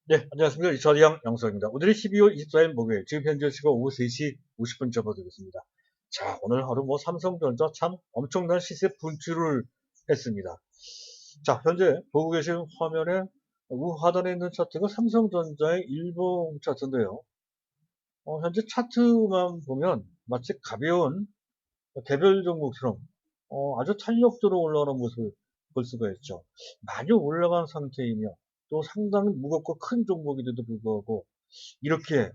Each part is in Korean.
네, 안녕하십니까. 이차리양 양수입니다. 오늘이 12월 24일 목요일, 지금 현재 시각 오후 3시 50분 접어들겠습니다. 자, 오늘 하루 삼성전자 참 엄청난 시세 분출을 했습니다. 자, 현재 보고 계신 화면에 우하단에 있는 차트가 삼성전자의 일봉 차트인데요. 현재 차트만 보면 마치 가벼운 개별 종목처럼 아주 탄력적으로 올라가는 모습을 볼 수가 있죠. 많이 올라간 상태이며 또 상당히 무겁고 큰 종목인데도 불구하고 이렇게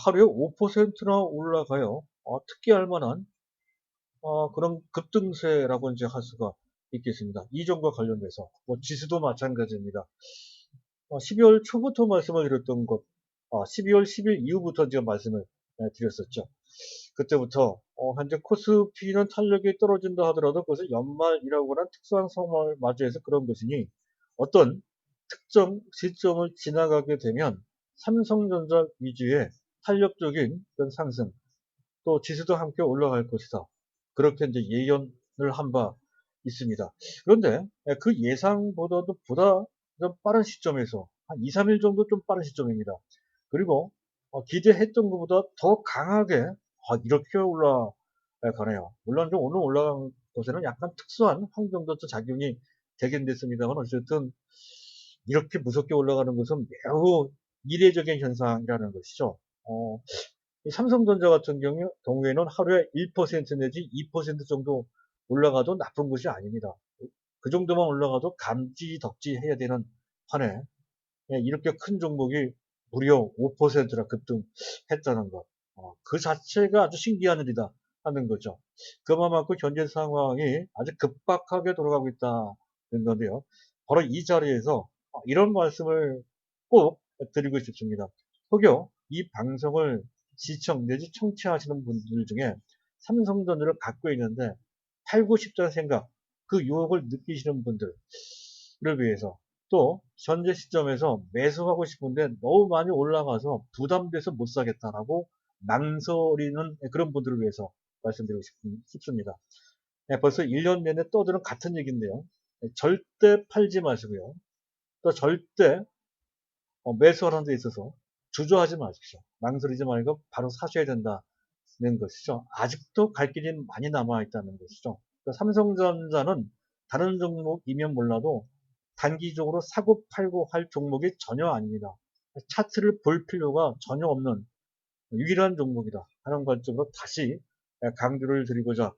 하루에 5%나 올라가요. 특기할 만한 그런 급등세라고 이제 할 수가 있겠습니다. 이점과 관련돼서 지수도 마찬가지입니다. 12월 초부터 말씀을 드렸던 것, 12월 10일 이후부터 제가 말씀을 드렸었죠. 그때부터 현재 코스피는 탄력이 떨어진다 하더라도 그것을 연말이라고 하는 특수한 상황을 맞이해서 그런 것이니 어떤 특정 시점을 지나가게 되면 삼성전자 위주의 탄력적인 그런 상승 또 지수도 함께 올라갈 것이다. 그렇게 이제 예견을 한 바 있습니다. 그런데 그 예상보다도 보다 좀 빠른 시점에서 한 2, 3일 정도 좀 빠른 시점입니다. 그리고 기대했던 것보다 더 강하게 이렇게 올라가네요. 물론 좀 오늘 올라간 것에는 약간 특수한 환경도 작용이 되긴 됐습니다만 어쨌든 이렇게 무섭게 올라가는 것은 매우 이례적인 현상이라는 것이죠. 이 삼성전자 같은 경우에는 하루에 1% 내지 2% 정도 올라가도 나쁜 것이 아닙니다. 그 정도만 올라가도 감지 덕지 해야 되는 판에 이렇게 큰 종목이 무려 5%나 급등했다는 것. 그 자체가 아주 신기한 일이다 하는 거죠. 그만큼 현재 상황이 아주 급박하게 돌아가고 있다는 건데요. 바로 이 자리에서 이런 말씀을 꼭 드리고 싶습니다. 혹여 이 방송을 시청 내지 청취하시는 분들 중에 삼성전자를 갖고 있는데 팔고 싶다는 생각, 그 유혹을 느끼시는 분들을 위해서 또 현재 시점에서 매수하고 싶은데 너무 많이 올라가서 부담돼서 못 사겠다라고 망설이는 그런 분들을 위해서 말씀드리고 싶습니다. 벌써 1년 내내 떠드는 같은 얘기인데요. 절대 팔지 마시고요. 또 절대 매수하는 데 있어서 주저하지 마십시오. 망설이지 말고 바로 사셔야 된다는 것이죠. 아직도 갈 길이 많이 남아있다는 것이죠. 삼성전자는 다른 종목이면 몰라도 단기적으로 사고 팔고 할 종목이 전혀 아닙니다. 차트를 볼 필요가 전혀 없는 유일한 종목이다 하는 관점으로 다시 강조를 드리고자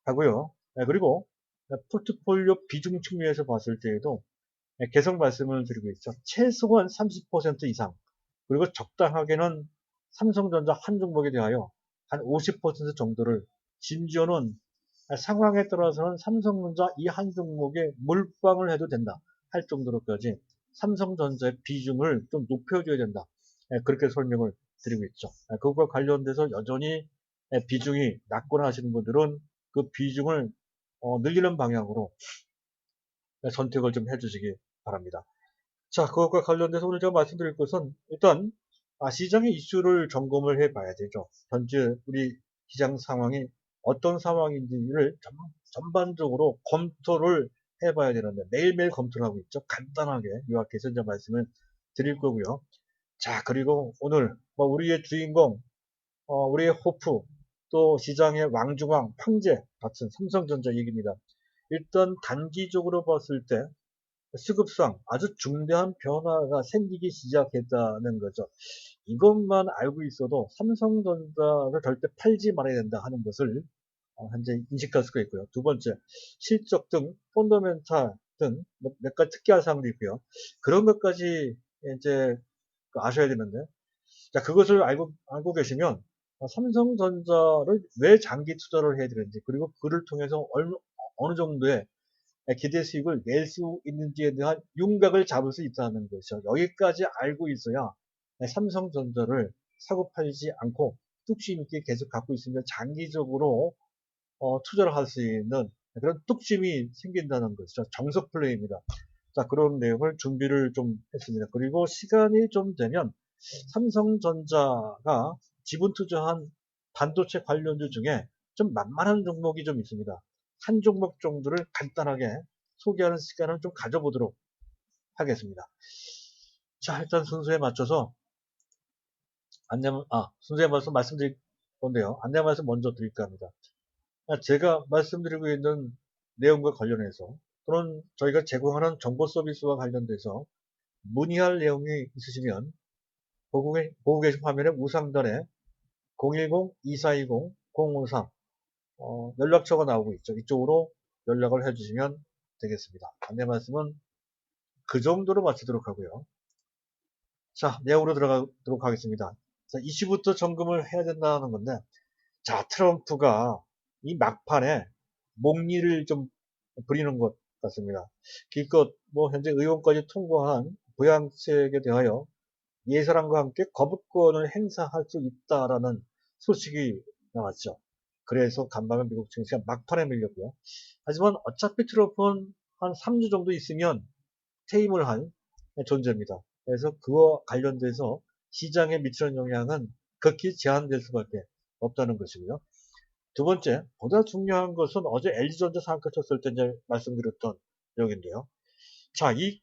하고요. 그리고 포트폴리오 비중 측면에서 봤을 때에도 계속 말씀을 드리고 있죠. 최소한 30% 이상 그리고 적당하게는 삼성전자 한 종목에 대하여 한 50% 정도를 심지어는 상황에 따라서는 삼성전자 이 한 종목에 몰빵을 해도 된다 할 정도로까지 삼성전자의 비중을 좀 높여줘야 된다. 그렇게 설명을 드리고 있죠. 그것과 관련돼서 여전히 비중이 낮거나 하시는 분들은 그 비중을 늘리는 방향으로 선택을 좀 해주시기 바랍니다. 자, 그것과 관련돼서 오늘 제가 말씀드릴 것은 일단 시장의 이슈를 점검을 해봐야 되죠. 현재 우리 시장 상황이 어떤 상황인지를 전반적으로 검토를 해봐야 되는데 매일매일 검토를 하고 있죠. 간단하게 요약해서 이제 말씀을 드릴 거고요. 자, 그리고 오늘 우리의 주인공, 우리의 호프, 또 시장의 왕중왕, 황제 같은 삼성전자 얘기입니다. 일단 단기적으로 봤을 때 수급상 아주 중대한 변화가 생기기 시작했다는 거죠. 이것만 알고 있어도 삼성전자를 절대 팔지 말아야 된다 하는 것을 현재 인식할 수가 있고요. 두 번째, 실적 등 펀더멘탈 등 몇 가지 특이한 사항도 있고요. 그런 것까지 이제 아셔야 되는데, 자, 그것을 알고 계시면 삼성전자를 왜 장기 투자를 해야 되는지, 그리고 그를 통해서 어느 정도의 기대 수익을 낼 수 있는지에 대한 윤곽을 잡을 수 있다는 것이죠. 여기까지 알고 있어야 삼성전자를 사고 팔지 않고 뚝심 있게 계속 갖고 있으면 장기적으로 투자를 할 수 있는 그런 뚝심이 생긴다는 것이죠. 정석 플레이입니다. 자, 그런 내용을 준비를 좀 했습니다. 그리고 시간이 좀 되면 삼성전자가 지분 투자한 반도체 관련주 중에 좀 만만한 종목이 좀 있습니다. 한 종목 정도를 간단하게 소개하는 시간을 좀 가져보도록 하겠습니다. 자, 일단 순서에 맞춰서 순서에 맞춰서 말씀드릴 건데요. 안내 말씀 먼저 드릴까 합니다. 제가 말씀드리고 있는 내용과 관련해서 또는 저희가 제공하는 정보 서비스와 관련돼서 문의할 내용이 있으시면 보고 계신 화면의 우상단에 010-2420-053 연락처가 나오고 있죠. 이쪽으로 연락을 해주시면 되겠습니다. 안내 말씀은 그 정도로 마치도록 하고요. 자, 내용으로 들어가도록 하겠습니다. 자, 이슈부터 점검을 해야 된다는 건데, 자, 트럼프가 이 막판에 목리를 좀 부리는 것 같습니다. 기껏 현재 의원까지 통과한 부양책에 대하여 예산안과 함께 거부권을 행사할 수 있다라는 소식이 나왔죠. 그래서 간밤에 미국 증시가 막판에 밀렸고요. 하지만 어차피 트럼프는 한 3주 정도 있으면 퇴임을 한 존재입니다. 그래서 그와 관련돼서 시장에 미치는 영향은 극히 제한될 수밖에 없다는 것이고요. 두 번째, 보다 중요한 것은 어제 LG전자 상가 쳤을 때 이제 말씀드렸던 내용인데요. 자, 이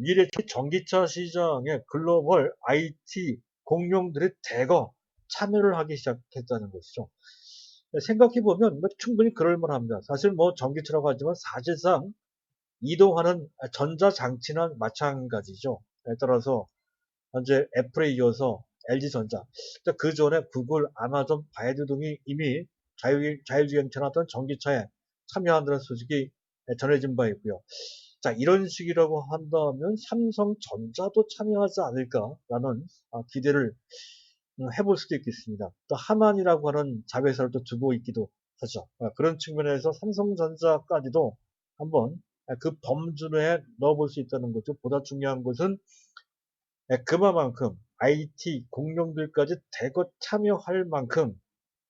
미래 전기차 시장에 글로벌 IT 공룡들이 대거 참여를 하기 시작했다는 것이죠. 생각해보면 충분히 그럴만합니다. 사실 전기차라고 하지만 사실상 이동하는 전자장치나 마찬가지죠. 따라서 현재 애플에 이어서 LG전자, 그 전에 구글, 아마존, 바이두 등이 이미 자율주행차나 어떤 전기차에 참여한다는 소식이 전해진 바 있고요. 자, 이런 식이라고 한다면 삼성전자도 참여하지 않을까라는 기대를 해볼 수도 있겠습니다. 또 하만이라고 하는 자회사를 또 두고 있기도 하죠. 그런 측면에서 삼성전자까지도 한번 그 범주 내에 넣어볼 수 있다는 거죠. 보다 중요한 것은 그만큼 IT 공룡들까지 대거 참여할 만큼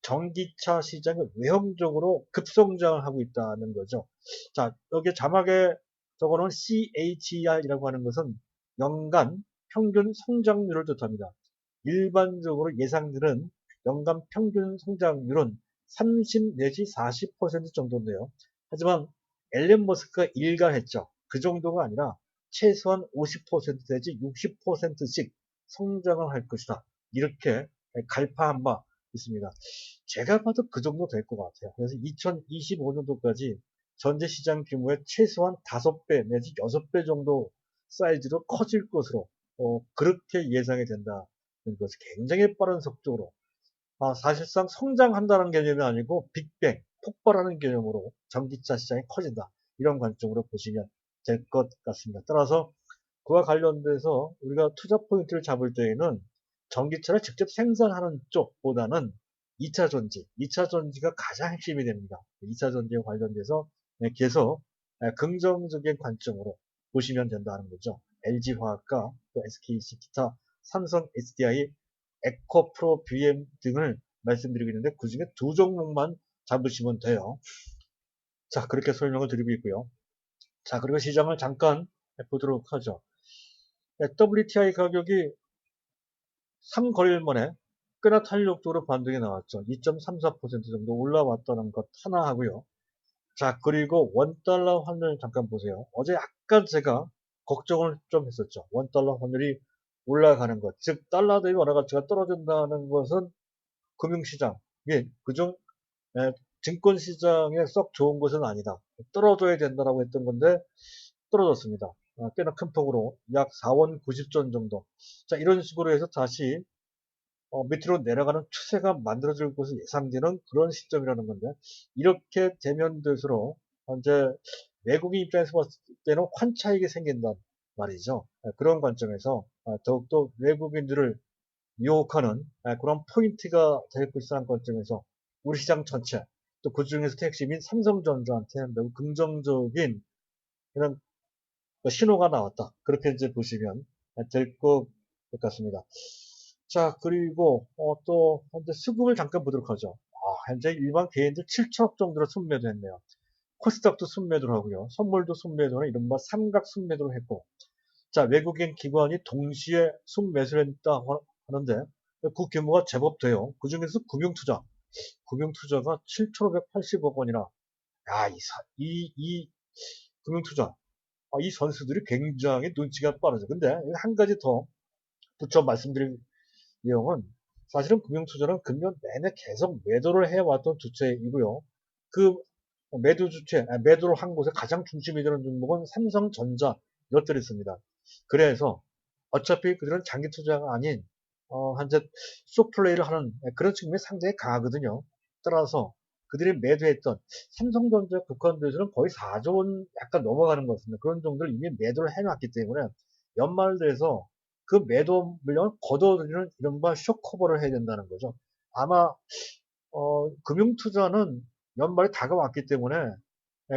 전기차 시장이 외형적으로 급성장을 하고 있다는 거죠. 자, 여기 자막에 적어놓은 CAGR이라고 하는 것은 연간 평균 성장률을 뜻합니다. 일반적으로 예상되는 연간 평균 성장률은 30 내지 40% 정도인데요. 하지만 앨런 머스크가 일가했죠. 그 정도가 아니라 최소한 50% 내지 60%씩 성장을 할 것이다. 이렇게 갈파한 바 있습니다. 제가 봐도 그 정도 될 것 같아요. 그래서 2025년도까지 전체 시장 규모의 최소한 5배 내지 6배 정도 사이즈로 커질 것으로 그렇게 예상이 된다는 것이 굉장히 빠른 속도로 사실상 성장한다는 개념이 아니고 빅뱅, 폭발하는 개념으로 전기차 시장이 커진다. 이런 관점으로 보시면 될 것 같습니다. 따라서 그와 관련돼서 우리가 투자 포인트를 잡을 때에는 전기차를 직접 생산하는 쪽보다는 2차 전지, 2차 전지가 가장 핵심이 됩니다. 2차 전지에 관련돼서 계속 긍정적인 관점으로 보시면 된다는 거죠. LG화학과 또 SKC 기타, 삼성 SDI, 에코프로 BM 등을 말씀드리고 있는데 그 중에 두 종목만 잡으시면 돼요. 자, 그렇게 설명을 드리고 있고요. 자, 그리고 시장을 잠깐 보도록 하죠. WTI 가격이 3거래일 만에 꽤나 탄력적으로 반등이 나왔죠. 2.34% 정도 올라왔다는 것 하나 하고요. 자, 그리고 원달러 환율 잠깐 보세요. 어제 약간 제가 걱정을 좀 했었죠. 원달러 환율이 올라가는 것, 즉 달러 대비 원화 가치가 떨어진다는 것은 금융시장, 그중 증권시장에 썩 좋은 것은 아니다. 떨어져야 된다라고 했던 건데 떨어졌습니다. 꽤나 큰 폭으로 약 4원 90전 정도. 자, 이런 식으로 해서 다시 밑으로 내려가는 추세가 만들어질 것으로 예상되는 그런 시점이라는 건데 이렇게 되면 될수록 현재 외국인 입장에서 봤을 때는 환차익이 생긴단 말이죠. 그런 관점에서 더욱더 외국인들을 유혹하는 그런 포인트가 될 것이라는 관점에서 우리 시장 전체 또 그 중에서 핵심인 삼성전자한테 매우 긍정적인 그런 신호가 나왔다. 그렇게 이제 보시면 될 것 같습니다. 자, 그리고 또 현재 수급을 잠깐 보도록 하죠. 현재 일반 개인들 7천억 정도로 순매도했네요. 코스닥도 순매도를 하고요. 선물도 순매도는 이른바 삼각 순매도를 했고, 자, 외국인 기관이 동시에 순매수를 했다 하는데 그 규모가 제법 돼요. 그 중에서 금융투자가 7,580억 원이나, 이 금융투자, 이 선수들이 굉장히 눈치가 빠르죠. 근데 한 가지 더 붙여 말씀드릴 내용은 사실은 금융투자는 금년 내내 계속 매도를 해왔던 주체이고요. 그 매도 주체, 매도를 한 곳에 가장 중심이 되는 종목은 삼성전자 이것들이 있습니다. 그래서 어차피 그들은 장기 투자가 아닌 현재 숏플레이를 하는 그런 측면이 상당히 강하거든요. 따라서 그들이 매도했던 삼성전자 국한도에서는 거의 4조 원 약간 넘어가는 것 같습니다. 그런 정도를 이미 매도를 해놨기 때문에 연말 돼서 그 매도 물량을 걷어들이는 이른바 쇼커버를 해야 된다는 거죠. 아마 금융투자는 연말이 다가왔기 때문에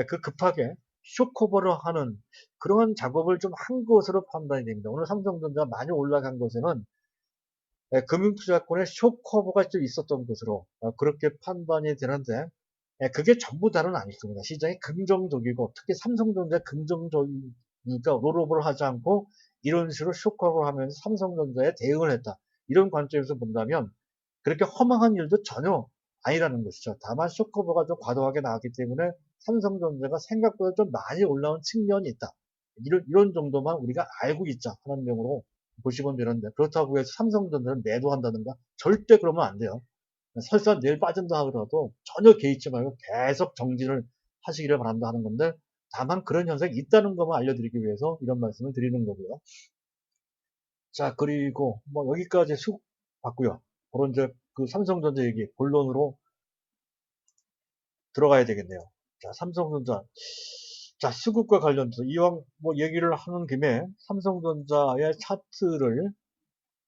그 급하게 쇼커버를 하는 그러한 작업을 좀 한 것으로 판단이 됩니다. 오늘 삼성전자 많이 올라간 것에는 금융투자권의 쇼커버가 좀 있었던 것으로 그렇게 판단이 되는데 그게 전부 다는 아닐 겁니다. 시장이 긍정적이고 특히 삼성전자 긍정적이니까 롤오버를 하지 않고 이런 식으로 쇼커버를 하면서 삼성전자에 대응을 했다. 이런 관점에서 본다면 그렇게 허망한 일도 전혀 아니라는 것이죠. 다만 쇼커버가 좀 과도하게 나왔기 때문에 삼성전자가 생각보다 좀 많이 올라온 측면이 있다. 이런 정도만 우리가 알고 있자 하는 명으로 보시면 되는데 그렇다고 해서 삼성전자를 매도한다든가 절대 그러면 안 돼요. 설사 내일 빠진다 하더라도 전혀 개의치 말고 계속 정진을 하시기를 바란다 하는 건데 다만 그런 현상이 있다는 것만 알려드리기 위해서 이런 말씀을 드리는 거고요. 자, 그리고 뭐 여기까지 수급 봤고요. 그런 이제 그 삼성전자 얘기 본론으로 들어가야 되겠네요. 자, 삼성전자. 자, 수급과 관련해서 이왕 뭐 얘기를 하는 김에 삼성전자의 차트를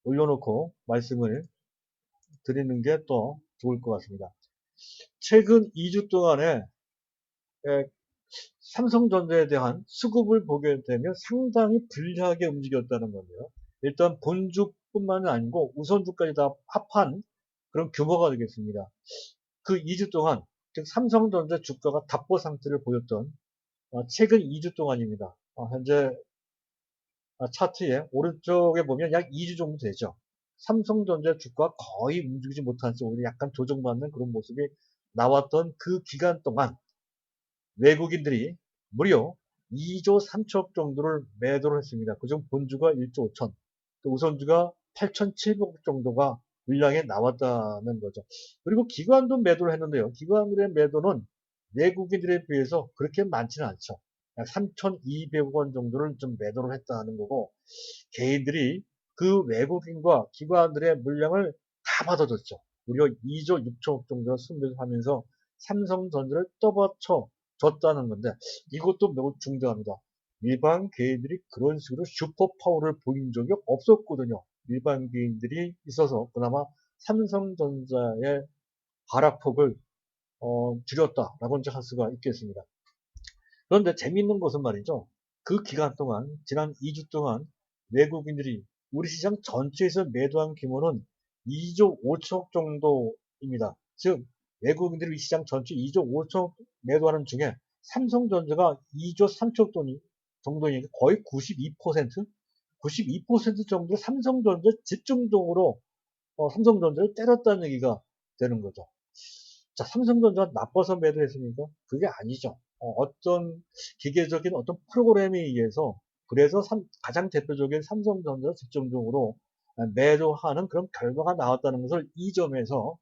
올려놓고 말씀을 드리는 게 또 좋을 것 같습니다. 최근 2주 동안에 삼성전자에 대한 수급을 보게 되면 상당히 불리하게 움직였다는 건데요. 일단 본주뿐만 아니고 우선주까지 다 합한 그런 규모가 되겠습니다. 그 2주 동안 즉 삼성전자 주가가 답보 상태를 보였던 최근 2주 동안입니다. 현재 차트에 오른쪽에 보면 약 2주 정도 되죠. 삼성전자 주가 거의 움직이지 못한 채 오히려 약간 조정받는 그런 모습이 나왔던 그 기간 동안 외국인들이 무려 2조 3천억 정도를 매도를 했습니다. 그중 본주가 1조 5천, 또 우선주가 8,700억 정도가 물량에 나왔다는 거죠. 그리고 기관도 매도를 했는데요. 기관들의 매도는 외국인들에 비해서 그렇게 많지는 않죠. 약 3,200억 원 정도를 좀 매도를 했다는 거고, 개인들이 그 외국인과 기관들의 물량을 다 받아줬죠. 무려 2조 6천억 정도를 순매수하면서 삼성전자를 떠받쳐 줬다는 건데 이것도 매우 중대합니다. 일반 개인들이 그런 식으로 슈퍼파워를 보인 적이 없었거든요. 일반 개인들이 있어서 그나마 삼성전자의 하락폭을 줄였다라고 할 수가 있겠습니다. 그런데 재미있는 것은 말이죠. 그 기간 동안 지난 2주 동안 외국인들이 우리 시장 전체에서 매도한 규모는 2조 5천억 정도입니다. 즉 외국인들이 이 시장 전체 2조 5천억 매도하는 중에 삼성전자가 2조 3천억 정도니까 거의 92%? 92% 정도 삼성전자 집중적으로 삼성전자를 때렸다는 얘기가 되는 거죠. 자, 삼성전자가 나빠서 매도했습니까? 그게 아니죠. 어떤 기계적인 어떤 프로그램에 의해서 그래서 가장 대표적인 삼성전자를 집중적으로 매도하는 그런 결과가 나왔다는 것을 이 점에서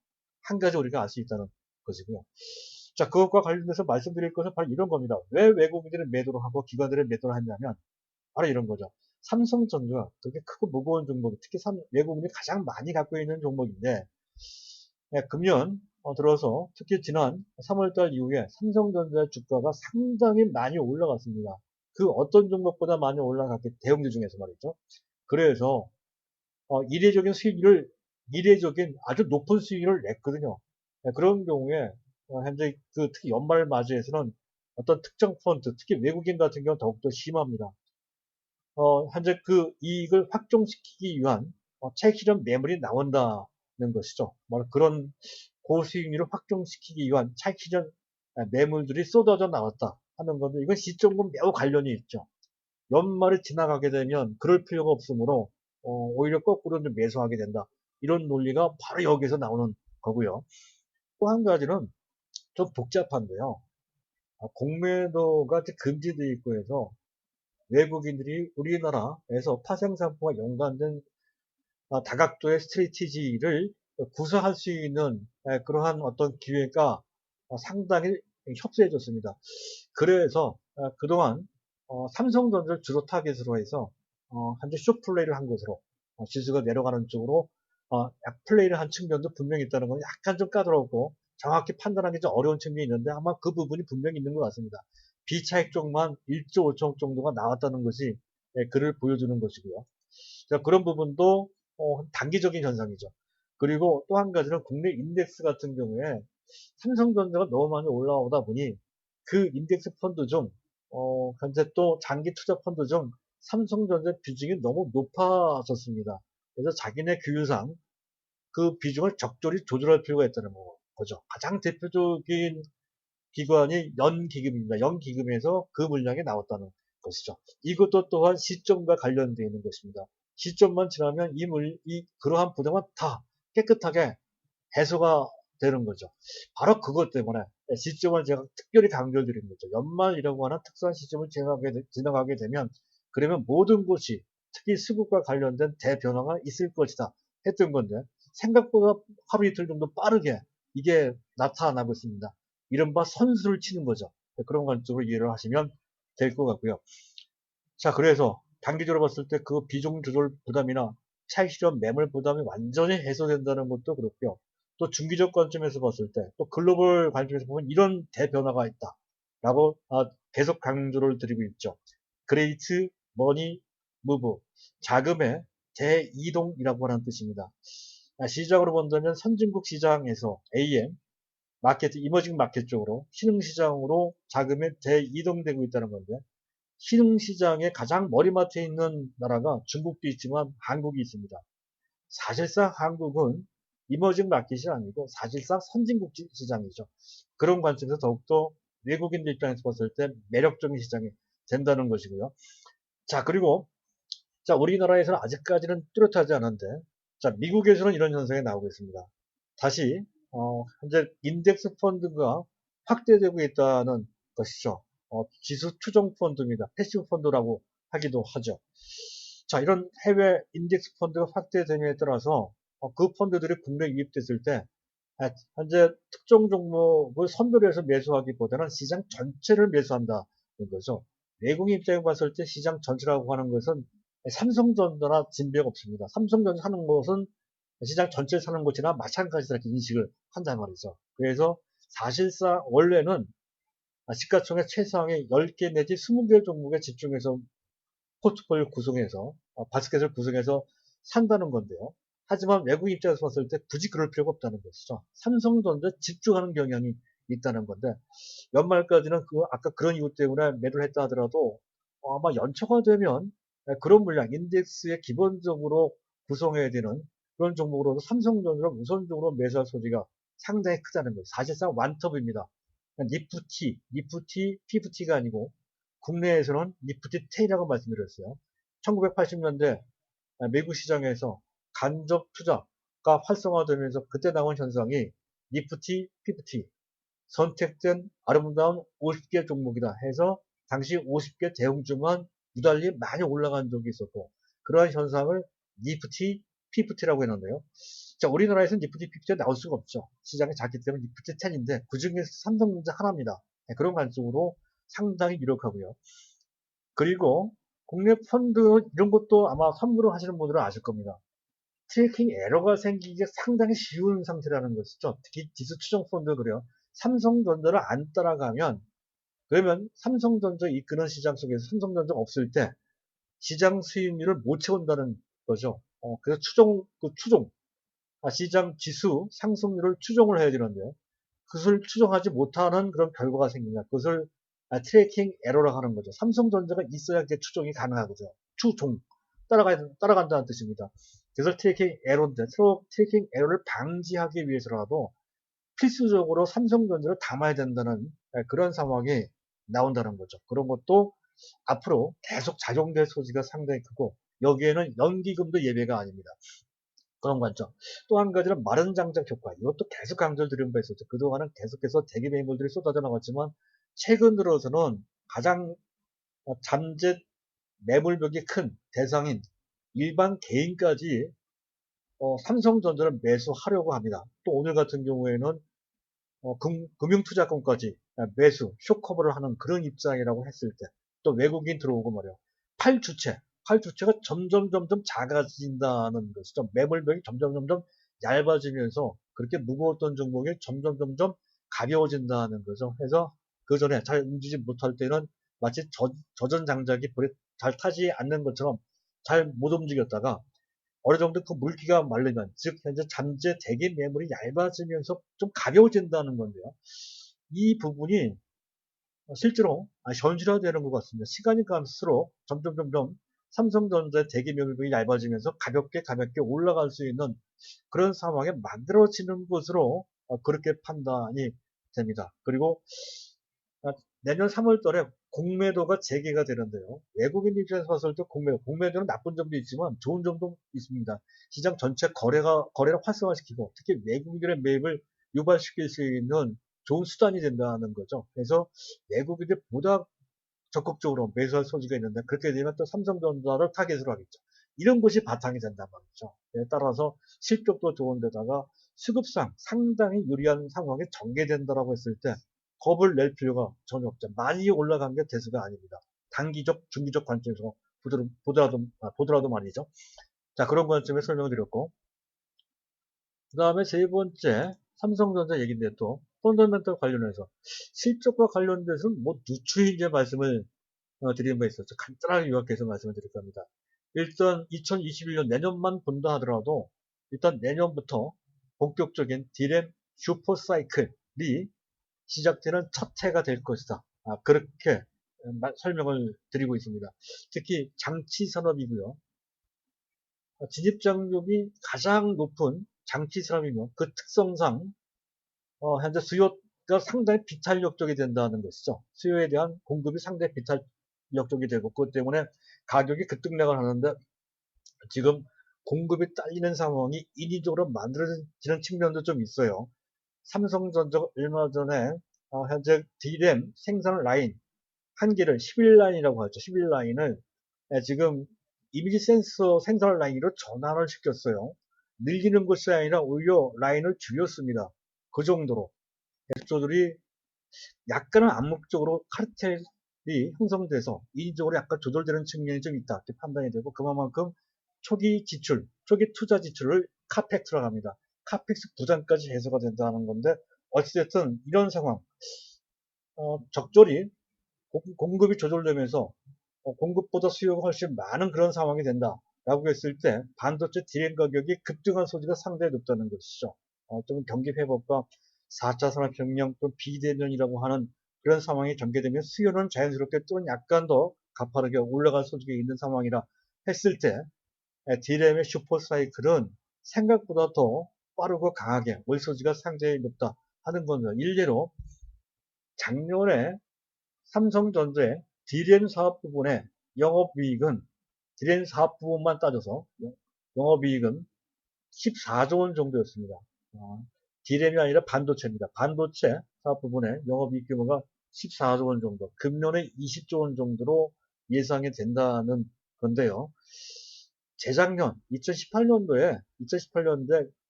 한 가지 우리가 알 수 있다는 것이고요. 자, 그것과 관련해서 말씀드릴 것은 바로 이런 겁니다. 왜 외국인들은 매도를 하고 기관들은 매도를 하냐면 바로 이런 거죠. 삼성전자가 그렇게 크고 무거운 종목, 특히 외국인이 가장 많이 갖고 있는 종목인데 금년 들어서 특히 지난 3월달 이후에 삼성전자 주가가 상당히 많이 올라갔습니다. 그 어떤 종목보다 많이 올라갔기 대형주 중에서 말이죠. 그래서 이례적인 아주 높은 수익을 냈거든요. 그런 경우에 현재 그 특히 연말 맞이에서는 어떤 특정 펀드, 특히 외국인 같은 경우는 더욱더 심합니다. 현재 그 이익을 확정시키기 위한 차익실현 매물이 나온다는 것이죠. 그런 고수익률을 확정시키기 위한 차익실현 매물들이 쏟아져 나왔다 하는 건데 이건 시점과 매우 관련이 있죠. 연말이 지나가게 되면 그럴 필요가 없으므로 오히려 거꾸로 좀 매수하게 된다. 이런 논리가 바로 여기서 나오는 거고요. 또 한 가지는 좀 복잡한데요. 공매도가 금지되어 있고 해서 외국인들이 우리나라에서 파생상품과 연관된 다각도의 스트레티지를 구사할 수 있는 그러한 어떤 기회가 상당히 협소해 졌습니다. 그래서 그동안 삼성전자를 주로 타겟으로 해서 현재 숏플레이를 한 것으로 지수가 내려가는 쪽으로 플레이를 한 측면도 분명히 있다는 건 약간 좀 까다롭고 정확히 판단하기 좀 어려운 측면이 있는데 아마 그 부분이 분명히 있는 것 같습니다. 비차익 쪽만 1조 5천억 정도가 나왔다는 것이 그를 보여주는 것이고요. 자, 그런 부분도 단기적인 현상이죠. 그리고 또 한 가지는 국내 인덱스 같은 경우에 삼성전자가 너무 많이 올라오다 보니 그 인덱스 펀드 중 현재 또 장기 투자 펀드 중 삼성전자 비중이 너무 높아졌습니다. 그래서 자기네 규율상 그 비중을 적절히 조절할 필요가 있다는 거죠. 가장 대표적인 기관이 연기금입니다. 연기금에서 그 물량이 나왔다는 것이죠. 이것도 또한 시점과 관련되어 있는 것입니다. 시점만 지나면 그러한 부담은 다 깨끗하게 해소가 되는 거죠. 바로 그것 때문에 시점을 제가 특별히 강조드린 거죠. 연말이라고 하는 특수한 시점을 지나가게 되면 그러면 모든 것이 특히 수급과 관련된 대변화가 있을 것이다 했던 건데 생각보다 하루 이틀 정도 빠르게 이게 나타나고 있습니다. 이른바 선수를 치는 거죠. 그런 관점으로 이해를 하시면 될 것 같고요. 자, 그래서 단기적으로 봤을 때 그 비중 조절 부담이나 차익 실현 매물 부담이 완전히 해소된다는 것도 그렇고요. 또 중기적 관점에서 봤을 때, 또 글로벌 관점에서 보면 이런 대변화가 있다. 라고 계속 강조를 드리고 있죠. 그레이트 머니 무브, 자금의 대이동이라고 하는 뜻입니다. 시장으로 본다면 선진국 시장에서 AM, 마케트, 이머징 마켓 쪽으로 신흥시장으로 자금이 대이동되고 있다는 건데 신흥시장의 가장 머리맡에 있는 나라가 중국도 있지만 한국이 있습니다. 사실상 한국은 이머징 마켓이 아니고 사실상 선진국 시장이죠. 그런 관점에서 더욱더 외국인들 입장에서 봤을 때 매력적인 시장이 된다는 것이고요. 자, 그리고 자, 우리나라에서는 아직까지는 뚜렷하지 않은데 자, 미국에서는 이런 현상이 나오고 있습니다. 다시 현재 인덱스 펀드가 확대되고 있다는 것이죠. 지수 추종 펀드입니다. 패시브 펀드라고 하기도 하죠. 자, 이런 해외 인덱스 펀드가 확대됨에 따라서 그 펀드들이 국내에 유입됐을 때 현재 특정 종목을 선별해서 매수하기보다는 시장 전체를 매수한다는 거죠. 외국인 입장에 봤을 때 시장 전체라고 하는 것은 삼성전자나 진배가 없습니다. 삼성전자 하는 것은 시장 전체를 사는 것이나 마찬가지다 이렇게 인식을 한단 말이죠. 그래서 사실상 원래는 시가총액 최소한의 10개 내지 20개 종목에 집중해서 포트폴리오 구성해서 바스켓을 구성해서 산다는 건데요. 하지만 외국 입장에서 봤을 때 굳이 그럴 필요가 없다는 것이죠. 삼성전자 집중하는 경향이 있다는 건데 연말까지는 아까 그런 이유 때문에 매도를 했다 하더라도 아마 연초가 되면 그런 물량 인덱스에 기본적으로 구성해야 되는 그런 종목으로도 삼성전자를 우선적으로 매수할 소지가 상당히 크다는 거예요. 사실상 완톱입니다. 니프티, 피프티가 아니고 국내에서는 니프티 10이라고 말씀드렸어요. 1980년대 미국 시장에서 간접 투자가 활성화되면서 그때 나온 현상이 니프티, 피프티 선택된 아름다운 50개 종목이다 해서 당시 50개 대형주만 유달리 많이 올라간 적이 있었고 그러한 현상을 니프티, 피프티라고 했는데요. 자, 우리나라에서는 니프티, 피프티가 나올 수가 없죠. 시장이 작기 때문에 니프티 10인데 그 중에서 삼성전자 하나입니다. 그런 관점으로 상당히 유력하고요. 그리고 국내 펀드 이런 것도 아마 선물을 하시는 분들은 아실 겁니다. 트래킹 에러가 생기기 상당히 쉬운 상태라는 것이죠. 특히 지수 추정 펀드 그래요. 삼성전자를 안 따라가면 그러면 삼성전자 이끄는 시장 속에서 삼성전자가 없을 때 시장 수익률을 못 채운다는 거죠. 그래서 추종, 시장 지수 상승률을 추종을 해야 되는데요. 그것을 추정하지 못하는 그런 결과가 생깁니다. 그것을 트래킹 에러라고 하는 거죠. 삼성전자가 있어야 그게 추종이 가능하거든요. 추종. 따라간다는 뜻입니다. 그래서 트래킹 에러인데, 트래킹 에러를 방지하기 위해서라도 필수적으로 삼성전자를 담아야 된다는 그런 상황이 나온다는 거죠. 그런 것도 앞으로 계속 작용될 소지가 상당히 크고, 여기에는 연기금도 예외가 아닙니다. 그런 관점. 또 한 가지는 마른 장작 효과. 이것도 계속 강조를 드린 바 있었죠. 그동안은 계속해서 대기 매물들이 쏟아져 나갔지만 최근 들어서는 가장 잠재 매물벽이 큰 대상인 일반 개인까지 삼성전자를 매수하려고 합니다. 또 오늘 같은 경우에는 금융투자권까지 매수, 쇼커버를 하는 그런 입장이라고 했을 때 또 외국인 들어오고 말이에요. 팔주체가 점점 작아진다는 것이죠. 매물벽이 점점 얇아지면서 그렇게 무거웠던 종목이 점점 가벼워진다는 거죠. 그래서 그 전에 잘 움직이지 못할 때는 마치 저전 장작이 불에 잘 타지 않는 것처럼 잘 못 움직였다가 어느 정도 그 물기가 마르면, 즉 현재 잠재 대기 매물이 얇아지면서 좀 가벼워진다는 건데요. 이 부분이 실제로 현실화되는 것 같습니다. 시간이 갈수록 점점 삼성전자의 대기 매물이 얇아지면서 가볍게 올라갈 수 있는 그런 상황에 만들어지는 것으로 그렇게 판단이 됩니다. 그리고 내년 3월 달에 공매도가 재개가 되는데요. 외국인 입장에서 봤을 때 공매도는 나쁜 점도 있지만 좋은 점도 있습니다. 시장 전체 거래를 활성화시키고 특히 외국인들의 매입을 유발시킬 수 있는 좋은 수단이 된다는 거죠. 그래서 외국인들이 보다 적극적으로 매수할 소지가 있는데 그렇게 되면 또 삼성전자를 타겟으로 하겠죠. 이런 것이 바탕이 된단 말이죠. 따라서 실적도 좋은데다가 수급상 상당히 유리한 상황에 전개된다라고 했을 때 겁을 낼 필요가 전혀 없죠. 많이 올라간 게 대수가 아닙니다. 단기적, 중기적 관점에서 보더라도 말이죠. 자, 그런 관점에 설명을 드렸고, 그 다음에 세 번째, 삼성전자 얘기인데 또, 펀더멘털 관련해서, 실적과 관련돼서는 뭐 누추히 이제 말씀을 드린 바 있었죠. 간단하게 요약해서 말씀을 드릴 겁니다. 일단 2021년 내년만 본다 하더라도 일단 내년부터 본격적인 디램 슈퍼사이클이 시작되는 첫 해가 될 것이다. 그렇게 설명을 드리고 있습니다. 특히 장치 산업이고요. 진입장벽이 가장 높은 장치 산업이며 그 특성상 현재 수요가 상당히 비탄력적이 된다는 것이죠. 수요에 대한 공급이 상당히 비탄력적이 되고 그것 때문에 가격이 급등락을 하는데 지금 공급이 딸리는 상황이 인위적으로 만들어지는 측면도 좀 있어요. 삼성전자가 얼마 전에 현재 D램 생산 라인 한 개를 11라인이라고 하죠. 11라인을 지금 이미지 센서 생산 라인으로 전환을 시켰어요. 늘리는 것이 아니라 오히려 라인을 줄였습니다. 그 정도로 앱소들이 약간은 암묵적으로 카르텔이 형성돼서 인위적으로 약간 조절되는 측면이 좀 있다 이렇게 판단이 되고 그만큼 초기 투자 지출을 카펙스라고 합니다. 카펙스 부담까지 해소가 된다는 건데 어찌됐든 이런 상황 적절히 공급이 조절되면서 공급보다 수요가 훨씬 많은 그런 상황이 된다라고 했을 때 반도체 디램 가격이 급등할 소지가 상당히 높다는 것이죠. 좀 경기 회복과 4차 산업혁명 또 비대면이라고 하는 그런 상황이 전개되면 수요는 자연스럽게 좀 약간 더 가파르게 올라갈 소지가 있는 상황이라 했을 때 디램의 슈퍼사이클은 생각보다 더 빠르고 강하게 올 소지가 상당히 높다 하는 겁니다. 일례로 작년에 삼성전자의 디램 사업 부분의 영업이익은 디램 사업 부분만 따져서 영업이익은 14조 원 정도였습니다. 디램이 아니라 반도체입니다. 반도체 사업 부분의 영업이익 규모가 14조 원 정도, 금년에 20조 원 정도로 예상이 된다는 건데요. 재작년 2018년도에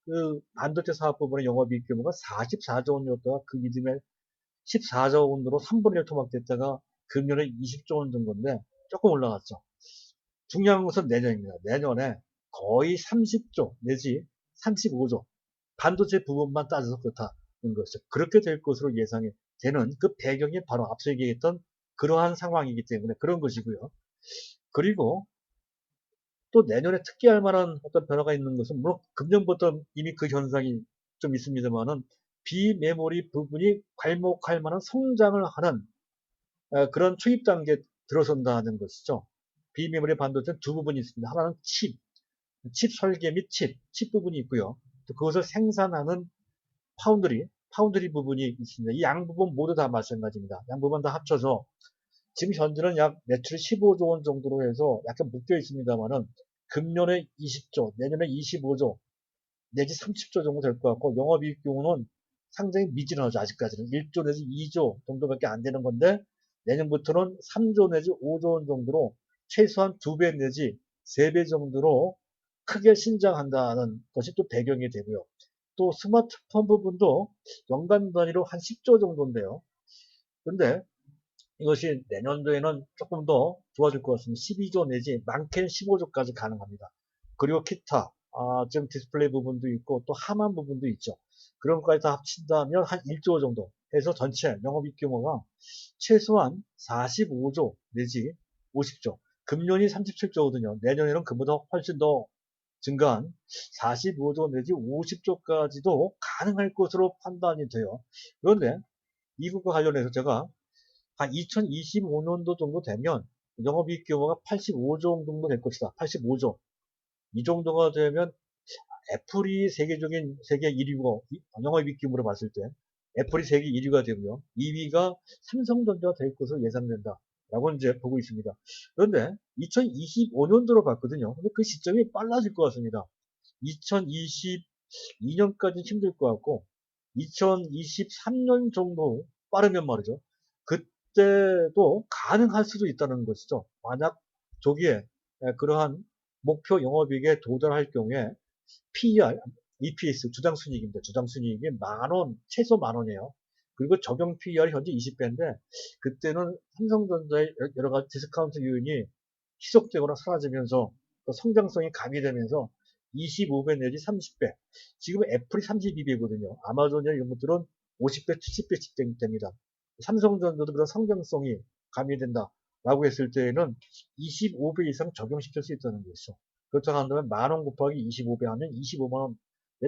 그 반도체 사업 부분의 영업이익 규모가 44조 원이었다가 그 이듬해 14조 원으로 3분의 1 토막됐다가 금년에 20조 원 정도인데 조금 올라갔죠. 중요한 것은 내년입니다. 내년에 거의 30조 내지 35조 반도체 부분만 따져서 그렇다는 것이죠. 그렇게 될 것으로 예상이 되는 그 배경이 바로 앞서 얘기했던 그러한 상황이기 때문에 그런 것이고요. 그리고 또 내년에 특기할 만한 어떤 변화가 있는 것은 물론 금년부터 이미 그 현상이 좀 있습니다만은 비메모리 부분이 괄목할 만한 성장을 하는 그런 투입 단계에 들어선다는 것이죠. 비메모리 반도체는 두 부분이 있습니다. 하나는 칩 설계 및 칩 부분이 있고요. 또 그것을 생산하는 파운드리 부분이 있습니다. 이 양 부분 모두 다 마찬가지입니다. 양 부분 다 합쳐서 지금 현재는 약 매출이 15조 원 정도로 해서 약간 묶여 있습니다만은 금년에 20조, 내년에 25조, 내지 30조 정도 될 것 같고 영업이익 경우는 상당히 미진하죠. 아직까지는 1조 내지 2조 정도밖에 안 되는 건데 내년부터는 3조 내지 5조 원 정도로 최소한 2배 내지 3배 정도로 크게 신장한다는 것이 또 배경이 되고요. 또 스마트폰 부분도 연간 단위로 한 10조 정도인데요. 근데 이것이 내년도에는 조금 더 좋아질 것 같습니다. 12조 내지 많게는 15조까지 가능합니다. 그리고 기타, 지금 디스플레이 부분도 있고 또 하만 부분도 있죠. 그런 것까지 다 합친다면 한 1조 정도 해서 전체 영업이익 규모가 최소한 45조 내지 50조. 금년이 37조거든요. 내년에는 그보다 훨씬 더 증가한 45조 내지 50조까지도 가능할 것으로 판단이 돼요. 그런데 이것과 관련해서 제가 한 2025년도 정도 되면 영업이익 규모가 85조 정도 될 것이다. 85조. 이 정도가 되면 애플이 세계적인 세계 1위고 영업이익 규모로 봤을 때 애플이 세계 1위가 되고요. 2위가 삼성전자가 될 것으로 예상된다. 라고 이제 보고 있습니다. 그런데 2025년도로 봤거든요. 근데 그 시점이 빨라질 것 같습니다. 2022년까지는 힘들 것 같고 2023년 정도 빠르면 말이죠. 그때도 가능할 수도 있다는 것이죠. 만약 조기에 그러한 목표 영업이익에 도달할 경우에 PER, EPS 주당 순이익입니다. 주당 순이익이 만 원, 최소 만 원이에요. 그리고 적용 PER이 현재 20배인데 그때는 삼성전자의 여러 가지 디스카운트 요인이 희석되거나 사라지면서 성장성이 가미되면서 25배 내지 30배. 지금 애플이 32배거든요. 아마존이나 이런 것들은 50배, 70배씩 됩니다. 삼성전자도 그런 성장성이 가미된다. 라고 했을 때에는 25배 이상 적용시킬 수 있다는 것이죠. 그렇다고 한다면 만원 곱하기 25배 하면 25만원,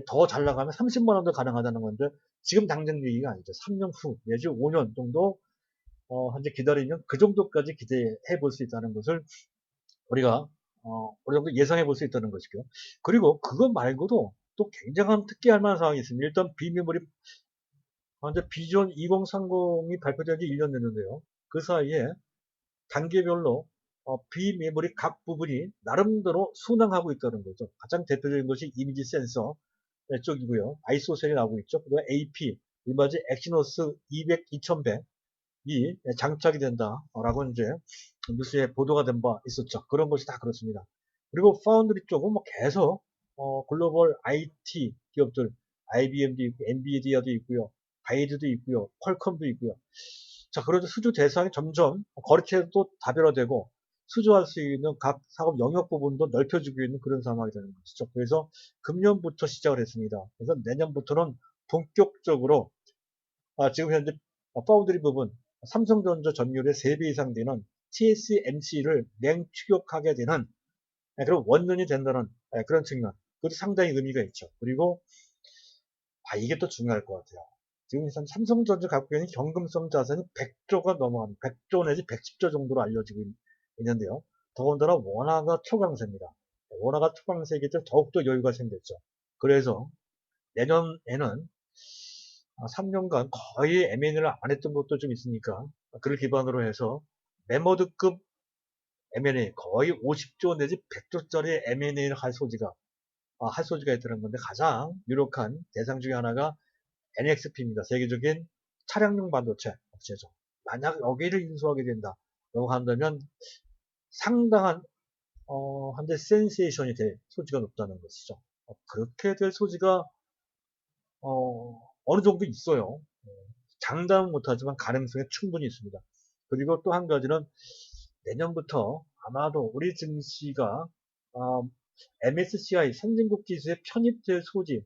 더 잘 나가면 30만원도 가능하다는 건데 지금 당장 얘기가 아니죠. 3년 후 내지 5년 정도 현재 기다리면 그 정도까지 기대해 볼 수 있다는 것을 우리가 어느 정도 예상해 볼 수 있다는 것이고요. 그리고 그것 말고도 또 굉장한 특기할 만한 상황이 있습니다. 일단 비메모리 현재 비전 2030이 발표된 지 1년 됐는데요. 그 사이에 단계별로 비메모리 각 부분이 나름대로 순항하고 있다는 거죠. 가장 대표적인 것이 이미지 센서 쪽이고요. 아이소셀이 나오고 있죠. 그리고 AP, 얼마 전 엑시노스 200, 2100이 장착이 된다라고 이제 뉴스에 보도가 된 바 있었죠. 그런 것이 다 그렇습니다. 그리고 파운드리 쪽은 뭐 계속 글로벌 IT 기업들, IBM도 있고, 엔비디아도 있고요, 바이드도 있고요, 퀄컴도 있고요. 자, 그래도 수주 대상이 점점 거리체도 다변화되고 수주할 수 있는 각 사업 영역 부분도 넓혀지고 있는 그런 상황이 되는 것이죠. 그래서 금년부터 시작을 했습니다. 그래서 내년부터는 본격적으로 지금 현재 파운드리 부분 삼성전자 점유율의 3배 이상 되는 TSMC를 냉추격하게 되는 그런 원년이 된다는 그런 측면. 그것도 상당히 의미가 있죠. 그리고 이게 또 중요할 것 같아요. 지금 삼성전자 갖고 있는 현금성 자산이 100조가 넘어가는 100조 내지 110조 정도로 알려지고 있는데요. 더군다나 원화가 초강세입니다. 원화가 초강세이기 때문에 더욱더 여유가 생겼죠. 그래서 내년에는 3년간 거의 M&A를 안 했던 것도 좀 있으니까 그를 기반으로 해서 메모드급 M&A 거의 50조 내지 100조짜리 M&A를 할 소지가 있다는 건데 가장 유력한 대상 중에 하나가 NXP입니다. 세계적인 차량용 반도체 업체죠. 만약 여기를 인수하게 된다라고 한다면 상당한 현재 센세이션이 될 소지가 높다는 것이죠. 그렇게 될 소지가 어느 정도 있어요. 장담은 못하지만 가능성이 충분히 있습니다. 그리고 또 한 가지는 내년부터 아마도 우리 증시가 MSCI 선진국 지수에 편입될 소지,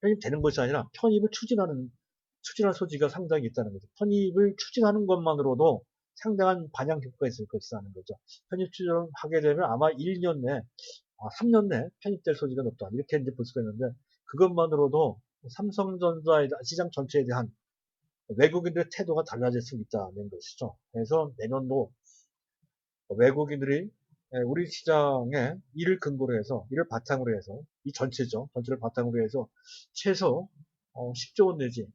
편입되는 것이 아니라 편입을 추진할 소지가 상당히 있다는 거죠. 편입을 추진하는 것만으로도 상당한 반영 효과가 있을 것이라는 거죠. 편입 추진하게 되면 아마 1년 내, 3년 내 편입될 소지가 높다. 이렇게 이제 볼 수가 있는데 그것만으로도 삼성전자 시장 전체에 대한 외국인들의 태도가 달라질 수 있다는 것이죠. 그래서 내년도 외국인들이 우리 시장에 이를 근거로 해서, 이를 바탕으로 해서, 이 전체죠. 전체를 바탕으로 해서 최소 10조 원 내지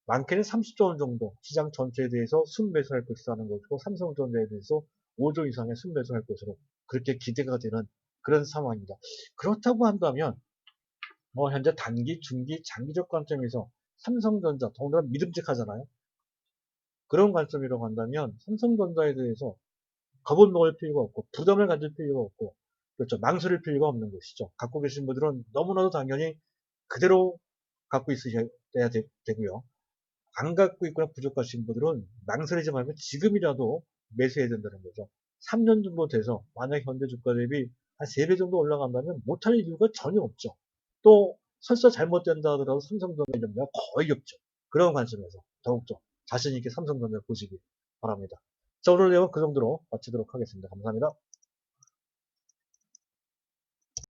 많게는 30조 원 정도 시장 전체에 대해서 순매수할 것이라는 것이고 삼성전자에 대해서 5조 이상의 순매수할 것으로 그렇게 기대가 되는 그런 상황입니다. 그렇다고 한다면 현재 단기, 중기, 장기적 관점에서 삼성전자 더군다나 믿음직하잖아요. 그런 관점이라고 한다면 삼성전자에 대해서 겁을 먹을 필요가 없고 부담을 가질 필요가 없고 그렇죠. 망설일 필요가 없는 것이죠. 갖고 계신 분들은 너무나도 당연히 그대로 갖고 있으셔야 되고요. 안 갖고 있거나 부족하신 분들은 망설이지 말고 지금이라도 매수해야 된다는 거죠. 3년 정도 돼서 만약 현재 주가 대비 한 3배 정도 올라간다면 못할 이유가 전혀 없죠. 또 설사 잘못된다 하더라도 삼성전자 이름이 거의 없죠. 그런 관점에서 더욱더 자신 있게 삼성전자 보시기 바랍니다. 자, 오늘 내용 그 정도로 마치도록 하겠습니다. 감사합니다.